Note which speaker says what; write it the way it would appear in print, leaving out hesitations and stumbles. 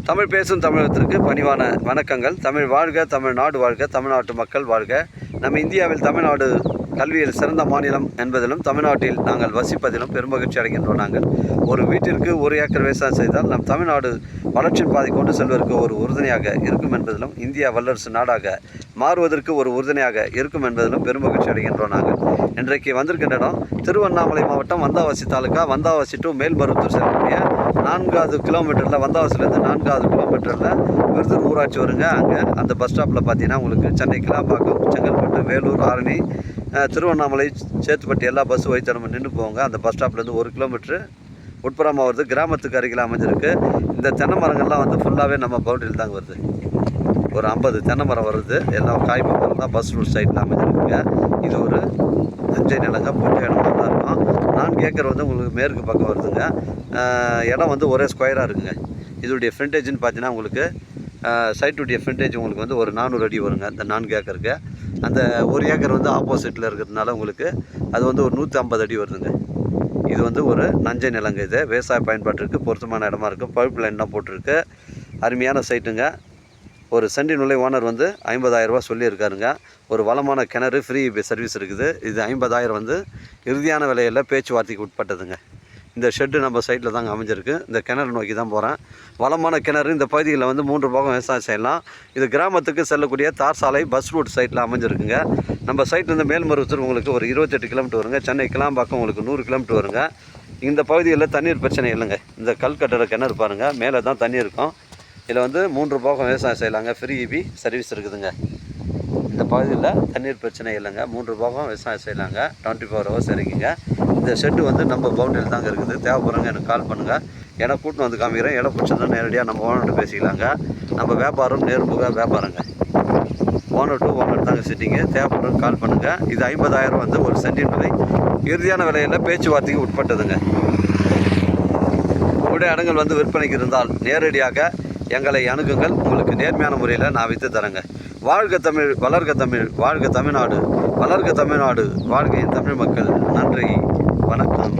Speaker 1: தமிழ் பேசும் தமிழகத்திற்கு பணிவான வணக்கங்கள். தமிழ் வாழ்க, தமிழ்நாடு வாழ்க, தமிழ்நாட்டு மக்கள் வாழ்க. நம்ம இந்தியாவில் தமிழ்நாடு கல்வியில் சிறந்த மாநிலம் என்பதிலும் தமிழ்நாட்டில் நாங்கள் வசிப்பதிலும் பெருமகிழ்ச்சி அடைகின்றோம். நாங்கள் ஒரு வீட்டிற்கு 1 ஏக்கர் விவசாயம் செய்தால் நம் தமிழ்நாடு வளர்ச்சியின் பாதை கொண்டு செல்வதற்கு ஒரு உறுதுணையாக இருக்கும் என்பதிலும், இந்தியா வல்லரசு நாடாக மாறுவதற்கு ஒரு உறுதுணையாக இருக்கும் என்பதிலும் பெருமகிழ்ச்சி அடைகின்றோம். நாங்கள் இன்றைக்கு வந்திருக்கின்ற இடம் திருவண்ணாமலை மாவட்டம் வந்தாவாசி தாலுக்கா, வந்தாவாசி டு மேல்மருவத்தூர் செல்லக்கூடிய 4வது கிலோமீட்டரில், வந்தாவாசிலேருந்து 4வது கிலோமீட்டரில் விருதூர் ஊராட்சி வருங்க. அங்கே அந்த பஸ் ஸ்டாப்பில் பார்த்தீங்கன்னா உங்களுக்கு சென்னை கிளாம்பாக்கம், செங்கல்பட்டு, வேலூர், ஆரணி, திருவண்ணாமலை, சேத்துப்பட்டி எல்லா பஸ்ஸும் வைத்து நம்ம நின்று போவாங்க. அந்த பஸ் ஸ்டாப்லேருந்து 1 கிலோமீட்டரு உட்புறமாக வருது. கிராமத்துக்கு அருகில் அமைஞ்சிருக்கு. இந்த தென்னை மரங்கள்லாம் வந்து ஃபுல்லாகவே நம்ம பவுண்டரியில் தாங்க வருது. ஒரு 50 தென்னை மரம் வருது. எல்லாம் காய் மரம் தான் பஸ் ரூட் சைடில் அமைஞ்சிருக்குங்க. இது ஒரு நஞ்சை நிலங்க, போட்டி இடமா தான் இருக்கும். 4 ஏக்கர் வந்து உங்களுக்கு மேற்கு பக்கம் வருதுங்க. இடம் வந்து ஒரே ஸ்கொயராக இருக்குங்க. இதோடைய ஃப்ரண்டேஜ்னு பார்த்தீங்கன்னா உங்களுக்கு சைட்டுடைய ஃப்ரண்டேஜ் உங்களுக்கு வந்து ஒரு 400 அடி வருங்க. இந்த 4 ஏக்கருக்கு அந்த 1 ஏக்கர் வந்து ஆப்போசிட்டில் இருக்கிறதுனால உங்களுக்கு அது வந்து ஒரு 150 அடி வருதுங்க. இது வந்து ஒரு நஞ்சை நிலங்க. இது விவசாய பயன்பாட்டிற்கு பொருத்தமான இடமா இருக்குது. பைப் லைன் தான் போட்டிருக்கு. அருமையான சைட்டுங்க. ஒரு சென்டின் விலை ஓனர் வந்து 50,000 ரூபா சொல்லியிருக்காருங்க. ஒரு வளமான கிணறு, ஃப்ரீ சர்வீஸ் இருக்குது. இது 50,000 வந்து இறுதியான விலையில் பேச்சுவார்த்தைக்கு உட்பட்டதுங்க. இந்த ஷெட்டு நம்ம சைட்டில் தாங்க அமைஞ்சிருக்கு. இந்த கிணறு நோக்கி தான் போகிறேன். வளமான கிணறு. இந்த பகுதியில் வந்து 3 பாகம் விவசாயம் செய்யலாம். இது கிராமத்துக்கு செல்லக்கூடிய தார் சாலை பஸ் ரூட் சைட்டில் அமைஞ்சிருக்குங்க. நம்ம சைட்லேருந்து மேல்மருவத்தூர் உங்களுக்கு ஒரு 28 கிலோமீட்டர் வருங்க. சென்னை கிளாம்பாக்கம் உங்களுக்கு 100 கிலோமீட்டர் வருங்க. இந்த பகுதியில் தண்ணீர் பிரச்சனை இல்லைங்க. இந்த கல் கட்டட கிணறு பாருங்கள், மேலே தான் தண்ணி இருக்கும். இதில் வந்து 3 பாகம் விவசாயம் செய்யலாங்க. ஃப்ரீ இபி சர்வீஸ் இருக்குதுங்க. இந்த பகுதியில் தண்ணீர் பிரச்சனை இல்லைங்க. 3 பாகம் விவசாயம் செய்யலாங்க. 24 ஹவர்ஸ் இருக்குங்க. இந்த ஷெட்டு வந்து நம்ம பவுண்டரியில் தாங்க இருக்குது. தேவைப்படுறவங்க எனக்கு கால் பண்ணுங்கள். இடம் கூட்டின்னு வந்து காமிக்கிறேன். இடம் பிடிச்சதுன்னா நேரடியாக நம்ம ஓனர்கிட்ட பேசிக்கலாங்க. நம்ம வியாபாரம் நேர்முக வியாபாரங்க. ஓனர் டு ஓனர் தாங்க சிட்டிங்கு. தேவைப்படுறவங்க கால் பண்ணுங்கள். இது 50,000 வந்து ஒரு சென்டின் விலை. இறுதியான விலையில் பேச்சுவார்த்தைக்கு உட்பட்டதுங்க. உங்களுடைய இடங்கள் வந்து விற்பனைக்கு இருந்தால் நேரடியாக எங்களை அணுகுங்கள். உங்களுக்கு நேர்மையான முறையில் நான் விற்று தரேங்க. வாழ்க தமிழ், வளர்க தமிழ், வாழ்க தமிழ்நாடு, வளர்க தமிழ்நாடு, வாழ்க என் தமிழ் மக்கள். நன்றி, வணக்கம்.